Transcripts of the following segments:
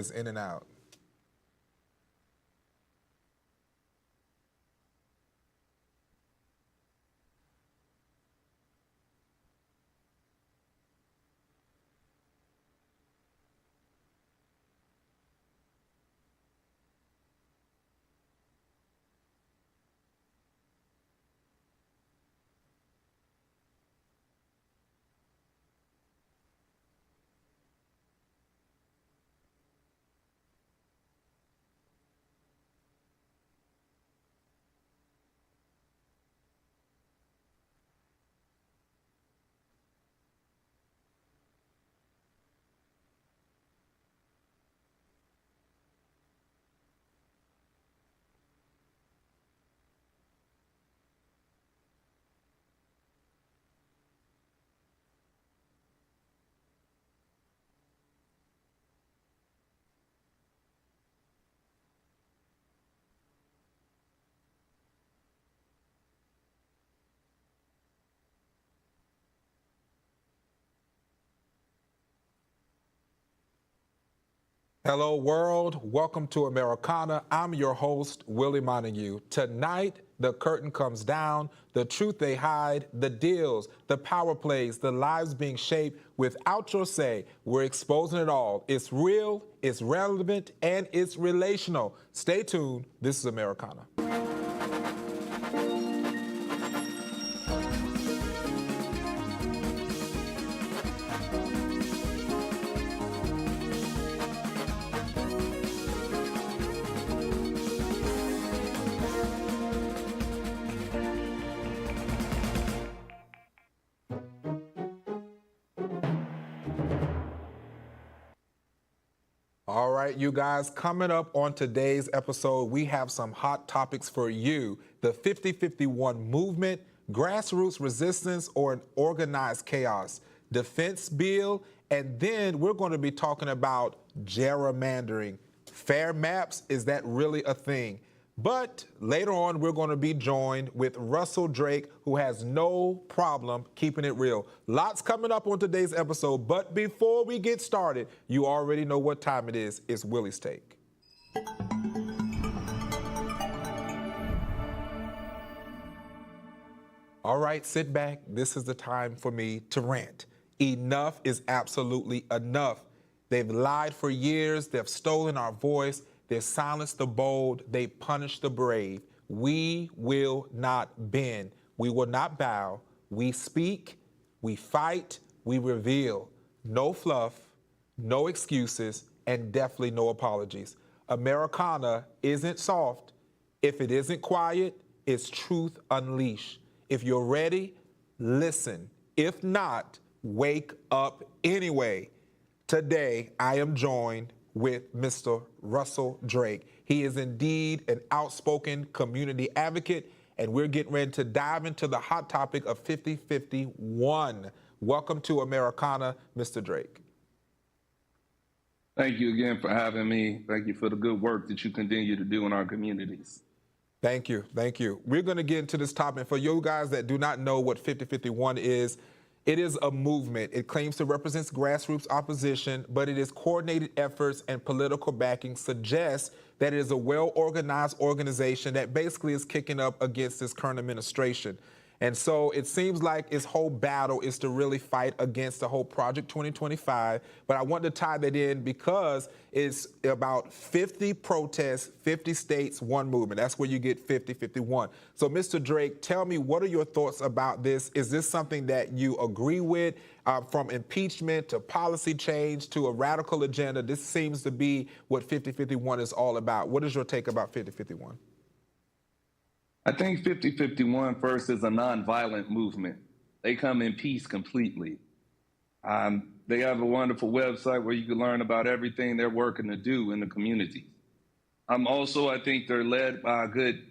is in and out. Hello, world. Welcome to Americana. I'm your host, Willie Montague. Tonight, the curtain comes down, the truth they hide, the deals, the power plays, the lives being shaped without your say. We're exposing it all. It's real, it's relevant, and it's relational. Stay tuned. This is Americana. All right, you guys, coming up on today's episode, we have some hot topics for you. The 50-51 movement, grassroots resistance, or an organized chaos, defense bill, and then we're going to be talking about gerrymandering. Fair maps, is that really a thing? But later on, we're going to be joined with Russell Drake, who has no problem keeping it real. Lots coming up on today's episode, but before we get started, you already know what time it is. It's Willie's Take. All right, sit back. This is the time for me to rant. Enough is absolutely enough. They've lied for years. They've stolen our voice. They silence the bold, they punish the brave. We will not bend, we will not bow. We speak, we fight, we reveal. No fluff, no excuses, and definitely no apologies. Americana isn't soft. If it isn't quiet, it's truth unleashed. If you're ready, listen. If not, wake up anyway. Today, I am joined with Mr. Russell Drake. He is indeed an outspoken community advocate, and we're getting ready to dive into the hot topic of 50-51. Welcome to Americana, Mr. Drake. Thank you again for having me. Thank you for the good work that you continue to do in our communities. Thank you. Thank you. We're going to get into this topic. For you guys that do not know what 50-51 is, it is a movement. It claims to represent grassroots opposition, but it is coordinated efforts and political backing suggests that it is a well-organized organization that basically is kicking up against this current administration. And so it seems like its whole battle is to really fight against the whole Project 2025. But I want to tie that in because it's about 50 protests, 50 states, one movement. That's where you get 50-51. So, Mr. Drake, tell me, what are your thoughts about this? Is this something that you agree with? From impeachment to policy change to a radical agenda, this seems to be what 50-51 is all about. What is your take about 50-51? I think 50-51 first is a nonviolent movement. They come in peace completely. They have a wonderful website where you can learn about everything they're working to do in the community. I think they're led by a good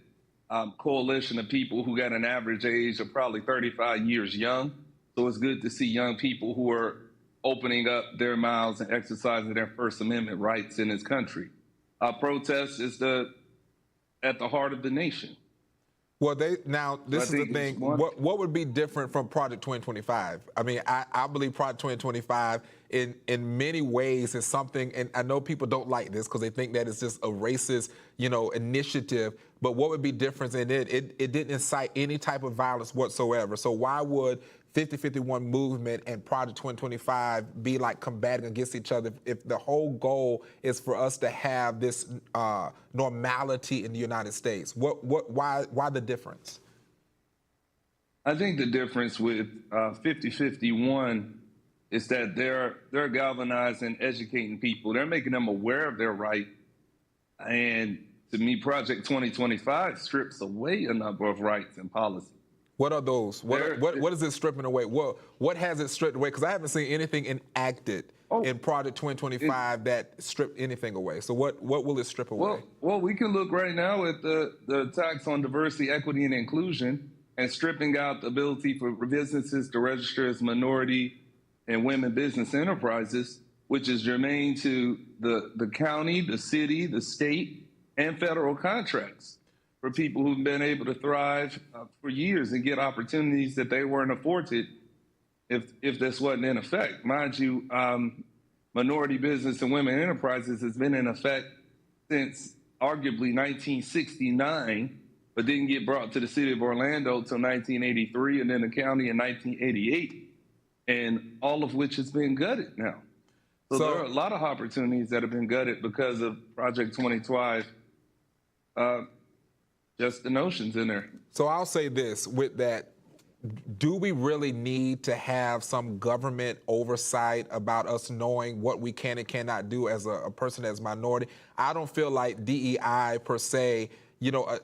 coalition of people who got an average age of probably 35 years young. So it's good to see young people who are opening up their mouths and exercising their First Amendment rights in this country. Protest is at the heart of the nation. Well, this is the think it's thing. one. What would be different from Project 2025? I mean, I believe Project 2025 in many ways is something, and I know people don't like this because they think that it's just a racist, initiative. But what would be different in it? It didn't incite any type of violence whatsoever. So why would 5051 movement and Project 2025 be like combating against each other if the whole goal is for us to have this normality in the United States? Why the difference? I think the difference with 5051 is that they're galvanizing, educating people. They're making them aware of their right. And to me, Project 2025 strips away a number of rights and policies. What are those? What is it stripping away? What has it stripped away? Because I haven't seen anything enacted in Project 2025 that stripped anything away. So what will it strip away? Well, we can look right now at the tax on diversity, equity, and inclusion, and stripping out the ability for businesses to register as minority and women business enterprises, which is germane to the county, the city, the state, and federal contracts for people who've been able to thrive for years and get opportunities that they weren't afforded if this wasn't in effect. Mind you, minority business and women enterprises has been in effect since arguably 1969, but didn't get brought to the city of Orlando until 1983, and then the county in 1988, and all of which has been gutted now. So there are a lot of opportunities that have been gutted because of Project 2025. Just the notions in there. So I'll say this with that. Do we really need to have some government oversight about us knowing what we can and cannot do as a person as minority? I don't feel like DEI per se,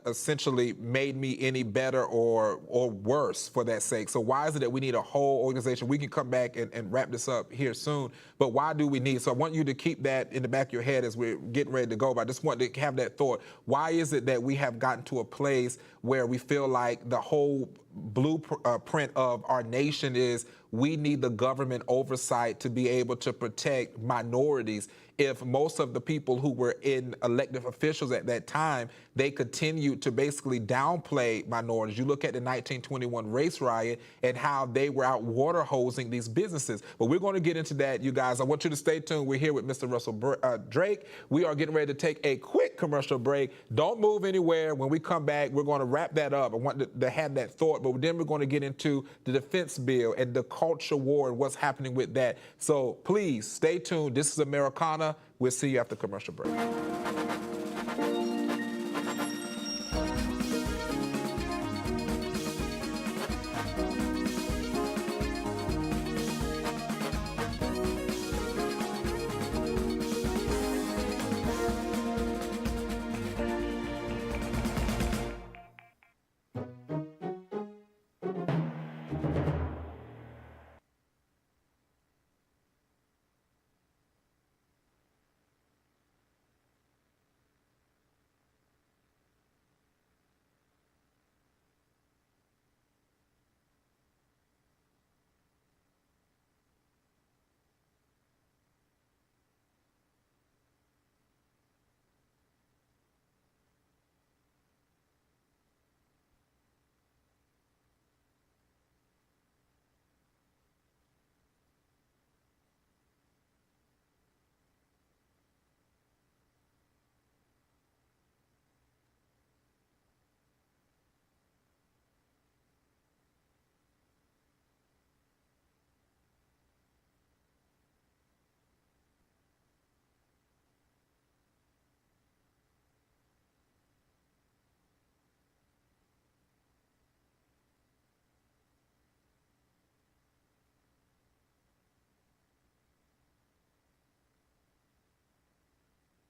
essentially made me any better or worse for that sake. So why is it that we need a whole organization? We can come back and wrap this up here soon, but why do we need? So I want you to keep that in the back of your head as we're getting ready to go, but I just want to have that thought. Why is it that we have gotten to a place where we feel like the whole blueprint of our nation is we need the government oversight to be able to protect minorities? If most of the people who were in elected officials at that time, they continued to basically downplay minorities. You look at the 1921 race riot and how they were out water hosing these businesses. But we're going to get into that, you guys. I want you to stay tuned. We're here with Mr. Russell Drake. We are getting ready to take a quick commercial break. Don't move anywhere. When we come back, we're going to wrap that up. I want to have that thought, but then we're going to get into the defense bill and the culture war and what's happening with that. So please stay tuned. This is Americana. We'll see you after commercial break.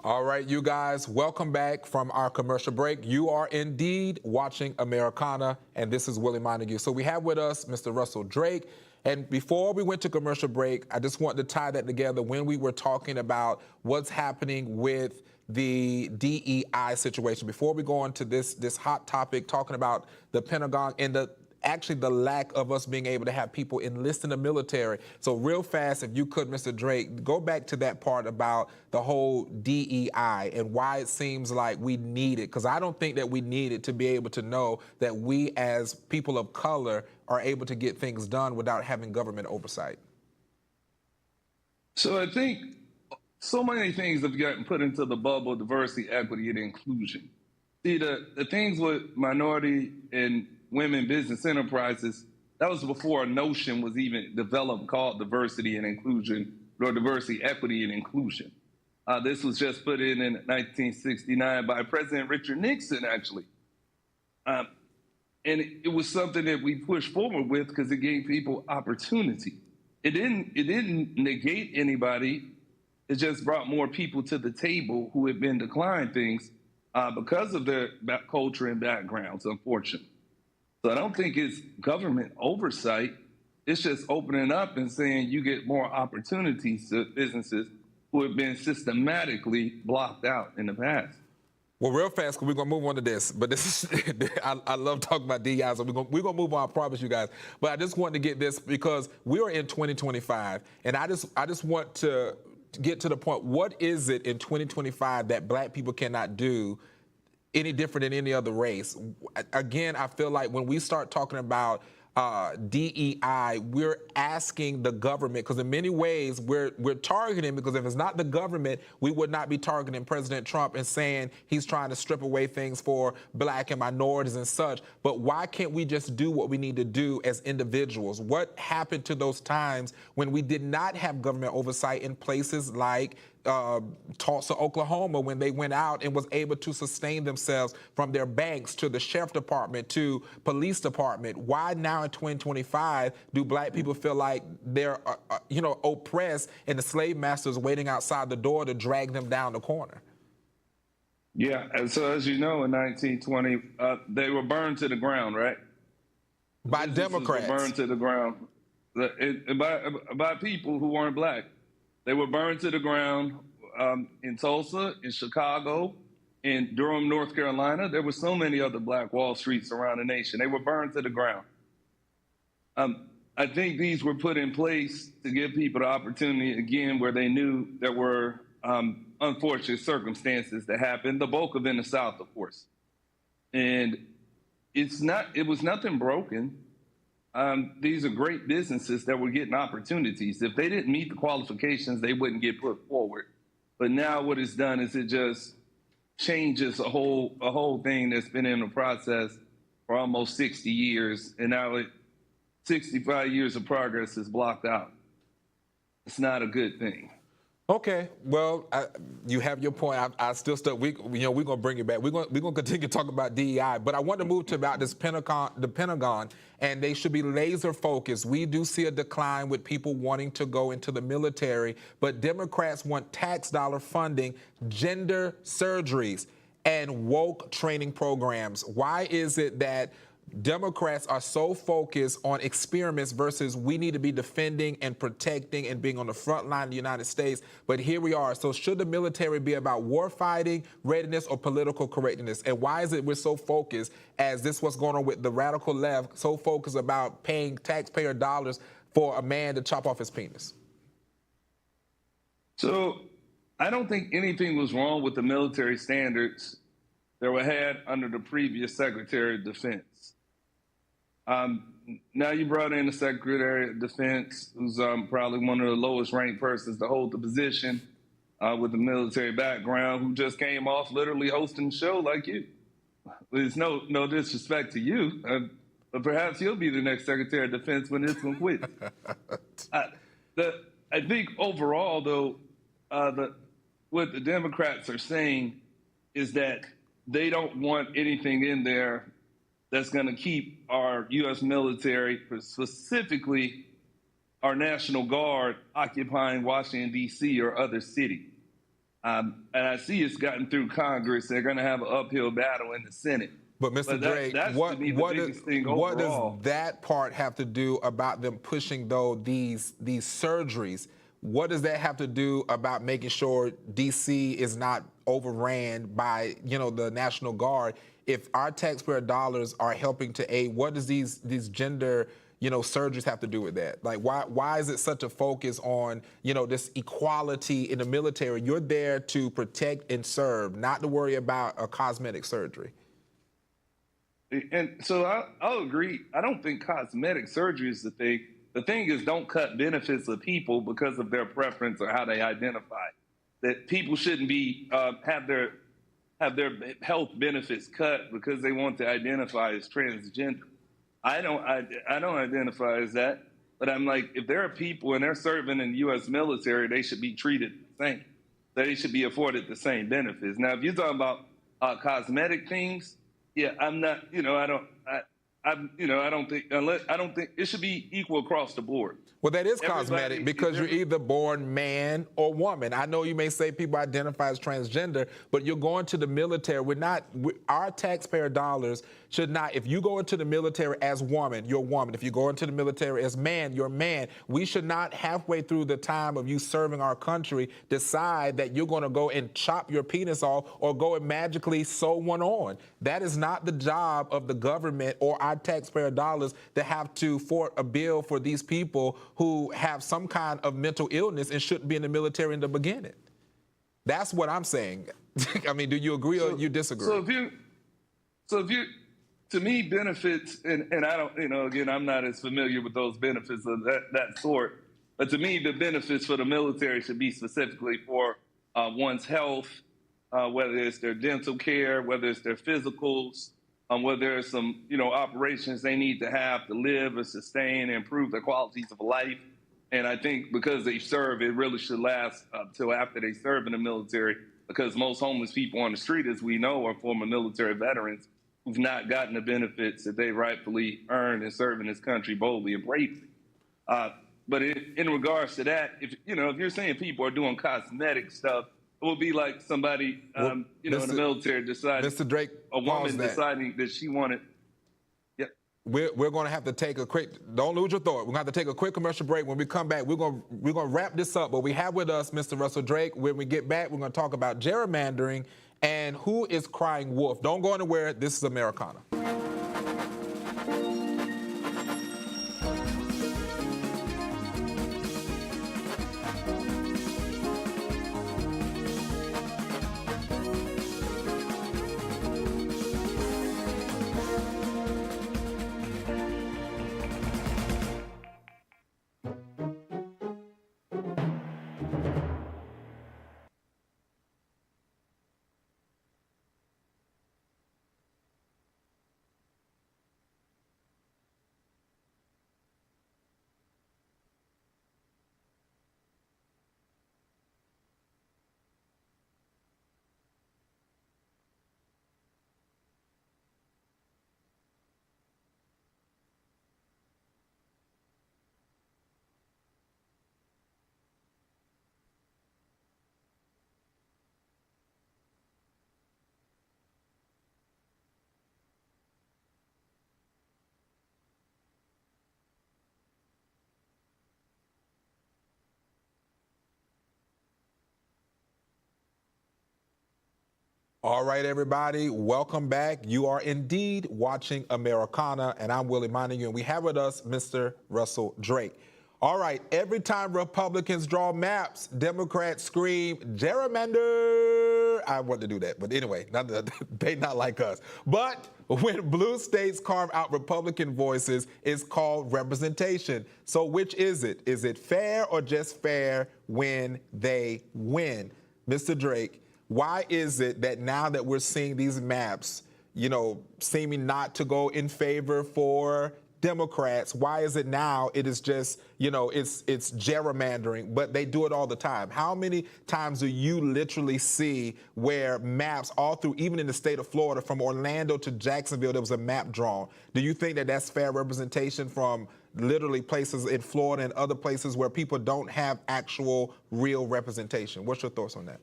All right, you guys, welcome back from our commercial break. You are indeed watching Americana, and this is Willie Montague. So we have with us Mr. Russell Drake. And before we went to commercial break, I just wanted to tie that together when we were talking about what's happening with the DEI situation. Before we go into this hot topic, talking about the Pentagon and the actually the lack of us being able to have people enlist in the military. So real fast, if you could, Mr. Drake, go back to that part about the whole DEI and why it seems like we need it, because I don't think that we need it to be able to know that we as people of color are able to get things done without having government oversight. So I think so many things have gotten put into the bubble of diversity, equity, and inclusion. See, the things with minority and women business enterprises, that was before a notion was even developed called diversity and inclusion, or diversity, equity, and inclusion. This was just put in 1969 by President Richard Nixon, actually. And it was something that we pushed forward with because it gave people opportunity. It didn't negate anybody. It just brought more people to the table who had been declined things because of their culture and backgrounds, unfortunately. So I don't think it's government oversight. It's just opening up and saying you get more opportunities to businesses who have been systematically blocked out in the past. Well, real fast, because we're going to move on to this. But this is, I love talking about DEI, so we're going to move on, I promise you guys. But I just want to get this because we are in 2025, and I just want to get to the point, what is it in 2025 that black people cannot do any different than any other race? Again, I feel like when we start talking about DEI, we're asking the government, because in many ways we're targeting, because if it's not the government, we would not be targeting President Trump and saying he's trying to strip away things for black and minorities and such. But why can't we just do what we need to do as individuals? What happened to those times when we did not have government oversight in places like Tulsa, Oklahoma, when they went out and was able to sustain themselves from their banks to the sheriff department to police department? Why now in 2025 do black people feel like they're oppressed and the slave masters waiting outside the door to drag them down the corner? Yeah, and so as you know, in 1920, they were burned to the ground, right? By Democrats. Were burned to the ground by people who weren't black. They were burned to the ground in Tulsa, in Chicago, in Durham, North Carolina. There were so many other black Wall Streets around the nation. They were burned to the ground. I think these were put in place to give people the opportunity, again, where they knew there were unfortunate circumstances that happened, the bulk of it in the South, of course. And it was nothing broken. These are great businesses that were getting opportunities. If they didn't meet the qualifications, they wouldn't get put forward. But now what it's done is it just changes a whole thing that's been in the process for almost 60 years. And now 65 years of progress is blocked out. It's not a good thing. Okay, well, you have your point. I still stuck. We're gonna bring it back. We're gonna continue to talk about DEI, but I want to move to about this the Pentagon, and they should be laser focused. We do see a decline with people wanting to go into the military, but Democrats want tax dollar funding, gender surgeries, and woke training programs. Why is it that Democrats are so focused on experiments versus we need to be defending and protecting and being on the front line of the United States? But here we are. So should the military be about war fighting, readiness, or political correctness? And why is it we're so focused, as this what's going on with the radical left, so focused about paying taxpayer dollars for a man to chop off his penis? So I don't think anything was wrong with the military standards that were had under the previous Secretary of Defense. Now you brought in the Secretary of Defense, who's probably one of the lowest ranked persons to hold the position with a military background, who just came off literally hosting the show like you. There's no disrespect to you, but perhaps he'll be the next Secretary of Defense when this one quits. I think overall, though, what the Democrats are saying is that they don't want anything in there that's going to keep our U.S. military, specifically our National Guard, occupying Washington, D.C. or other cities. And I see it's gotten through Congress. They're going to have an uphill battle in the Senate. But Mr. Drake, what does that part have to do about them pushing, though, these surgeries? What does that have to do about making sure D.C. is not overran by, the National Guard? if our taxpayer dollars are helping to aid, what does these gender surgeries have to do with that? Like, why is it such a focus on, this equality in the military? You're there to protect and serve, not to worry about a cosmetic surgery. And so I'll agree. I don't think cosmetic surgery is the thing. The thing is, don't cut benefits of people because of their preference or how they identify. That people shouldn't be have their health benefits cut because they want to identify as transgender. I don't identify as that, but I'm like, if there are people and they're serving in the U.S. military, they should be treated the same. They should be afforded the same benefits. Now, if you're talking about cosmetic things, yeah, I'm not. I don't think it should be equal across the board. Well, that is cosmetic because you're either born man or woman. I know you may say people identify as transgender, but you're going to the military. Our taxpayer dollars should not, if you go into the military as woman, you're woman. If you go into the military as man, you're man. We should not halfway through the time of you serving our country decide that you're going to go and chop your penis off or go and magically sew one on. That is not the job of the government or our taxpayer dollars to have to foot a bill for these people who have some kind of mental illness and shouldn't be in the military in the beginning. That's what I'm saying. I mean, do you agree or you disagree? So if you, to me, benefits, and I don't, again, I'm not as familiar with those benefits of that sort, but to me, the benefits for the military should be specifically for one's health, whether it's their dental care, whether it's their physicals, whether there's some, operations they need to have to live or sustain and improve their qualities of life. And I think because they serve, it really should last till after they serve in the military, because most homeless people on the street, as we know, are former military veterans who've not gotten the benefits that they rightfully earned in serving this country boldly and bravely. But in regards to that, if you're saying people are doing cosmetic stuff, it will be like somebody, in the military deciding, Mr. Drake, a woman deciding that she wanted. Yep. We're going to have to take a quick, don't lose your thought. We're going to have to take a quick commercial break. When we come back, we're going to wrap this up. But we have with us Mr. Russell Drake. When we get back, we're going to talk about gerrymandering and who is crying wolf. Don't go anywhere. This is Americana. All right, everybody, welcome back. You are indeed watching Americana, and I'm Willie Montague, and we have with us Mr. Russell Drake. All right, every time Republicans draw maps, Democrats scream, gerrymander. I want to do that, but anyway, they not like us. But when blue states carve out Republican voices, it's called representation. So which is it? Is it fair or just fair when they win? Mr. Drake, why is it that now that we're seeing these maps, seeming not to go in favor for Democrats, why is it now it is just, it's gerrymandering, but they do it all the time? How many times do you literally see where maps all through, even in the state of Florida, from Orlando to Jacksonville, there was a map drawn? Do you think that that's fair representation from literally places in Florida and other places where people don't have actual real representation? What's your thoughts on that?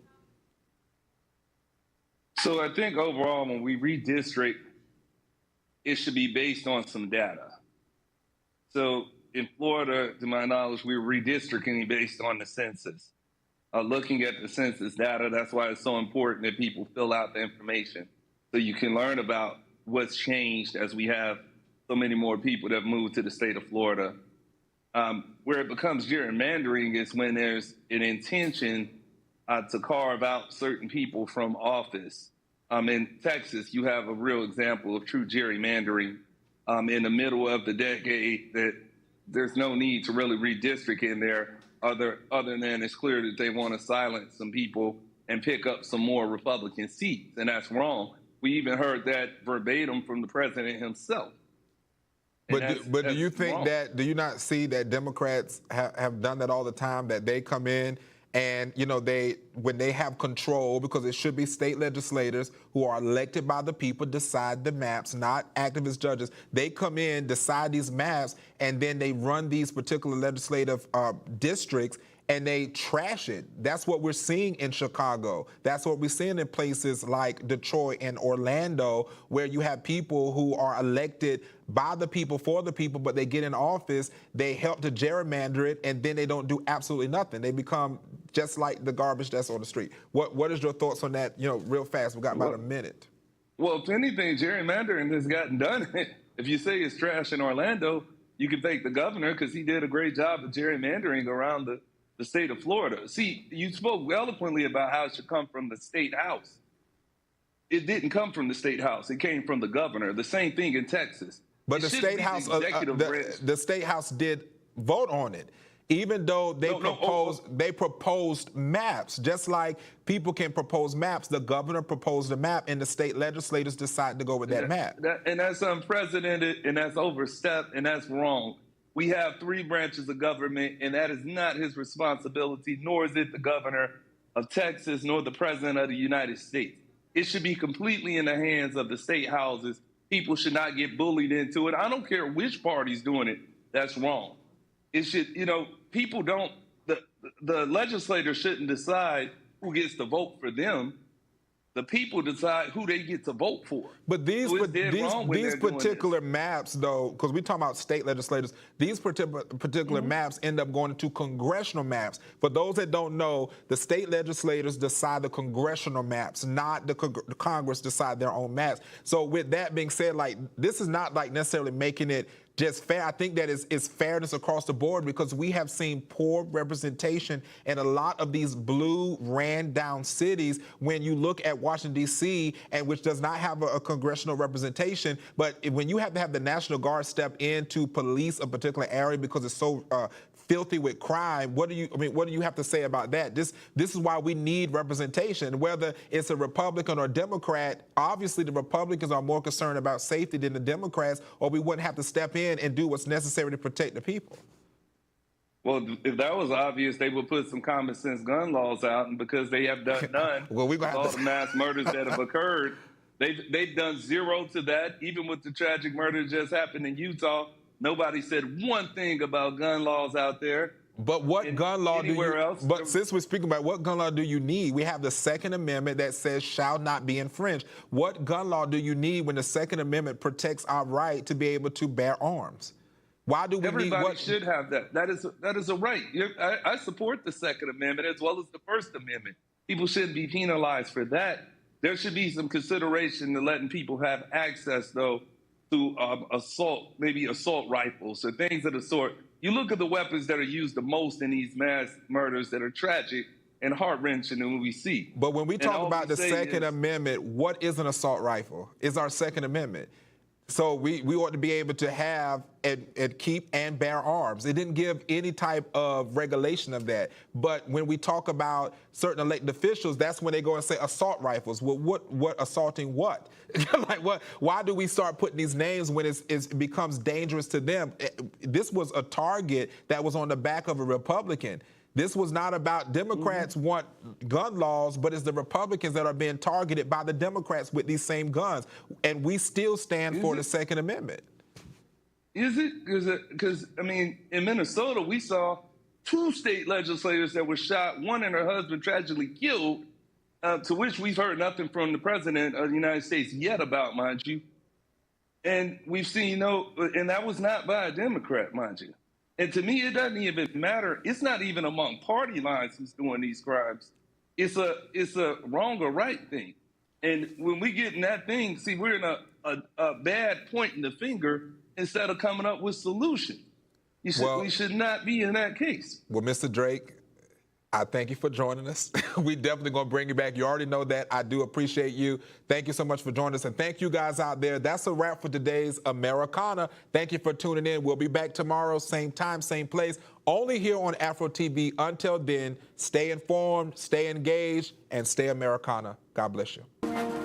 So I think overall, when we redistrict, it should be based on some data. So in Florida, to my knowledge, we're redistricting based on the census. Looking at the census data, that's why it's so important that people fill out the information. so you can learn about what's changed as we have so many more people that have moved to the state of Florida. Where it becomes gerrymandering is when there's an intention to carve out certain people from office. In Texas, you have a real example of true gerrymandering in the middle of the decade that there's no need to really redistrict in there other than it's clear that they want to silence some people and pick up some more Republican seats, and that's wrong. We even heard that verbatim from the president himself. But do you think wrong. do you not see that Democrats have done that all the time, that they come in and, you know, when they have control, because it should be state legislators who are elected by the people, decide the maps, not activist judges. They come in, decide these maps, and then they run these particular legislative districts, and they trash it. That's what we're seeing in Chicago. That's what we're seeing in places like Detroit and Orlando, where you have people who are elected by the people, for the people, but they get in office, they help to gerrymander it, and then they don't do absolutely nothing. They become just like the garbage that's on the street. What is your thoughts on that, you know, real fast? We've got about a minute. Well, if anything, gerrymandering has gotten done. If you say it's trash in Orlando, you can thank the governor because he did a great job of gerrymandering around the state of Florida. See, you spoke eloquently about how it should come from the state house. It didn't come from the state house. It came from the governor. The same thing in Texas. But the state house, the state house did vote on it, even though they proposed maps. Just like people can propose maps, the governor proposed a map, and the state legislators decided to go with that map. And that's unprecedented, and that's overstepped, and that's wrong. We have 3 branches of government, and that is not his responsibility, nor is it the governor of Texas, nor the president of the United States. It should be completely in the hands of the state houses. People should not get bullied into it. I don't care which party's doing it. That's wrong. It should, you know, people don't, the legislator shouldn't decide who gets to vote for them. The people decide who they get to vote for. But these particular maps, though, because we're talking about state legislators, these particular maps end up going into congressional maps. For those that don't know, the state legislators decide the congressional maps, not the Congress decide their own maps. So with that being said, like, this is not like necessarily making it just fair. I think that it's fairness across the board, because we have seen poor representation in a lot of these blue ran down cities. When you look at Washington, D.C., and which does not have a congressional representation, but when you have to have the National Guard step in to police a particular area because it's so filthy with crime, what do you have to say about that? This is why we need representation. Whether it's a Republican or Democrat, obviously the Republicans are more concerned about safety than the Democrats, or we wouldn't have to step in and do what's necessary to protect the people. Well, if that was obvious, they would put some common sense gun laws out, and because they have done none, well, all the mass murders that have occurred, they've done zero to that. Even with the tragic murder that just happened in Utah, nobody said one thing about gun laws out there. But what gun law do you? Else? But since we're speaking about what gun law do you need, we have the Second Amendment that says shall not be infringed. What gun law do you need when the Second Amendment protects our right to be able to bear arms? Why do we Everybody should have that. That is a right. I support the Second Amendment as well as the First Amendment. People shouldn't be penalized for that. There should be some consideration to letting people have access, though, to assault rifles or things of the sort. You look at the weapons that are used the most in these mass murders that are tragic and heart-wrenching than we see. But when we talk about the Second Amendment, what is an assault rifle? Is our Second Amendment. So we ought to be able to have and keep and bear arms. It didn't give any type of regulation of that. But when we talk about certain elected officials, that's when they go and say assault rifles. Well, what assaulting what? Like what? Why do we start putting these names when it becomes dangerous to them? This was a target that was on the back of a Republican. This was not about Democrats want gun laws, but it's the Republicans that are being targeted by the Democrats with these same guns. And we still stand for the Second Amendment. Is it? Because, I mean, in Minnesota, we saw 2 state legislators that were shot, one and her husband tragically killed, to which we've heard nothing from the president of the United States yet about, mind you. And we've seen and that was not by a Democrat, mind you. And to me, it doesn't even matter. It's not even among party lines who's doing these crimes. It's a wrong or right thing. And when we get in that thing, see, we're in a bad point in the finger instead of coming up with solutions. We should not be in that case. Well, Mr. Drake, I thank you for joining us. We definitely going to bring you back. You already know that. I do appreciate you. Thank you so much for joining us. And thank you guys out there. That's a wrap for today's Americana. Thank you for tuning in. We'll be back tomorrow, same time, same place, only here on AFRO TV. Until then, stay informed, stay engaged, and stay Americana. God bless you.